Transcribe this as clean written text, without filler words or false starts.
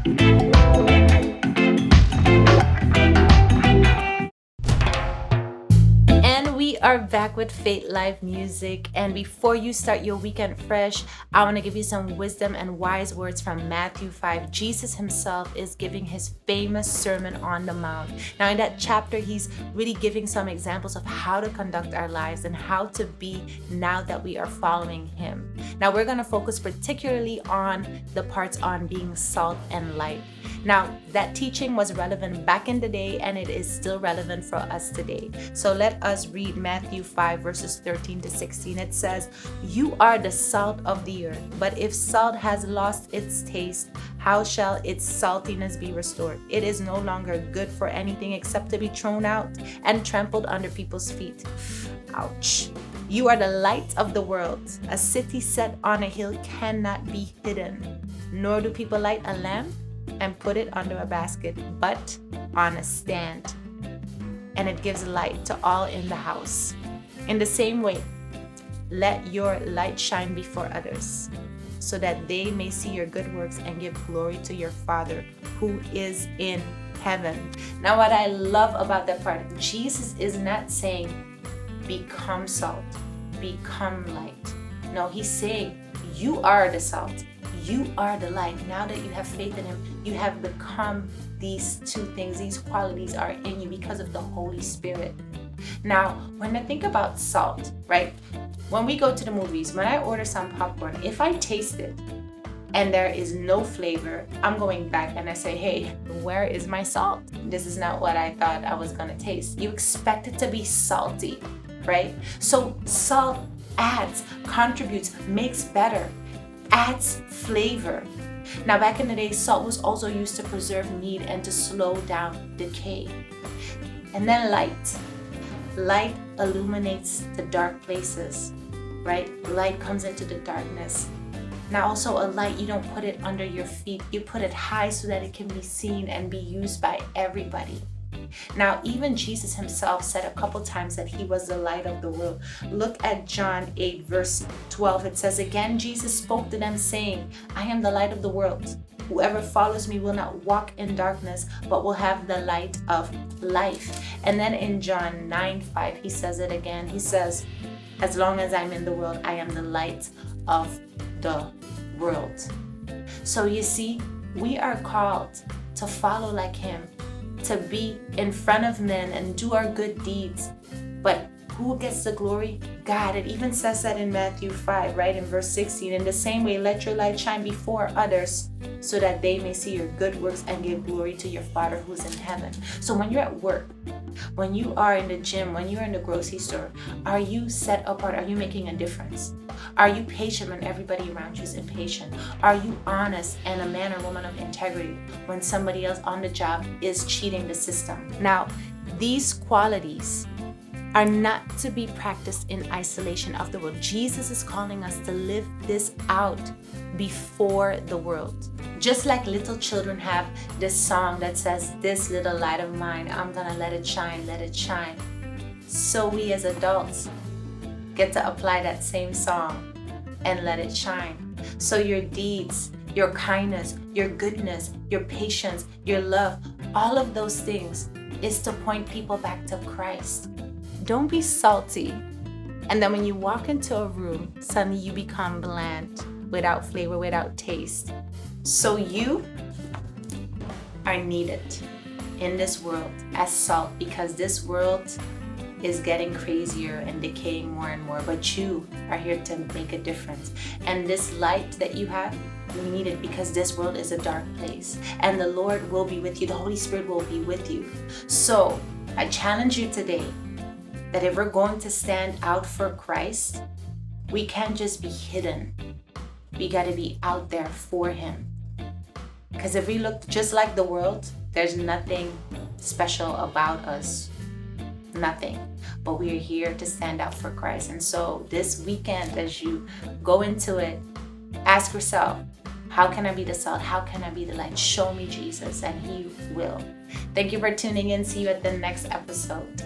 And we are back with Faith Live Music. And before you start your weekend fresh, I want to give you some wisdom and wise words from Matthew 5. Jesus himself is giving his famous Sermon on the Mount. Now, in that chapter, he's really giving some examples of how to conduct our lives and how to be now that we are following him. Now, we're going to focus particularly on the parts on being salt and light. Now, that teaching was relevant back in the day, and it is still relevant for us today. So let us read Matthew 5, verses 13 to 16. It says, "You are the salt of the earth, but if salt has lost its taste, how shall its saltiness be restored? It is no longer good for anything except to be thrown out and trampled under people's feet." Ouch. "You are the light of the world. A city set on a hill cannot be hidden, nor do people light a lamp and put it under a basket, but on a stand, and it gives light to all in the house. In the same way, let your light shine before others, so that they may see your good works and give glory to your Father who is in heaven." Now, what I love about that part, Jesus is not saying, become salt, become light. No, he's saying, you are the salt. You are the light. Now that you have faith in him, you have become these two things. These qualities are in you because of the Holy Spirit. Now, when I think about salt, right? When we go to the movies, when I order some popcorn, if I taste it and there is no flavor, I'm going back and I say, hey, where is my salt? This is not what I thought I was going to taste. You expect it to be salty, right? So salt adds, contributes, makes better, adds flavor. Now, back in the day, salt was also used to preserve meat and to slow down decay. And then light. Light illuminates the dark places, right? Light comes into the darkness. Now, also a light, you don't put it under your feet. You put it high so that it can be seen and be used by everybody. Now, even Jesus himself said a couple times that he was the light of the world. Look at John 8, verse 12. It says, "Again, Jesus spoke to them, saying, I am the light of the world. Whoever follows me will not walk in darkness, but will have the light of life." And then in John 9:5, he says it again. He says, "As long as I'm in the world, I am the light of the world." So you see, we are called to follow like him, to be in front of men and do our good deeds. But who gets the glory? God. It even says that in Matthew 5, right, in verse 16. "In the same way, let your light shine before others, so that they may see your good works and give glory to your Father who's in heaven." So when you're at work, when you are in the gym, when you're in the grocery store, are you set apart? Are you making a difference? Are you patient when everybody around you is impatient? Are you honest and a man or woman of integrity when somebody else on the job is cheating the system? Now, these qualities are not to be practiced in isolation of the world. Jesus is calling us to live this out before the world. Just like little children have this song that says, "This little light of mine, I'm gonna let it shine, let it shine." So we as adults get to apply that same song and let it shine. So your deeds, your kindness, your goodness, your patience, your love, all of those things is to point people back to Christ. Don't be salty, and then when you walk into a room, suddenly you become bland, without flavor, without taste. So you are needed in this world as salt, because this world is getting crazier and decaying more and more, but you are here to make a difference. And this light that you have, you need it, because this world is a dark place, and the Lord will be with you. The Holy Spirit will be with you. So I challenge you today that if we're going to stand out for Christ, we can't just be hidden. We got to be out there for him. Because if we look just like the world, there's nothing special about us. Nothing. But we are here to stand out for Christ. And so this weekend, as you go into it, ask yourself, how can I be the salt? How can I be the light? Show me Jesus, and he will. Thank you for tuning in. See you at the next episode.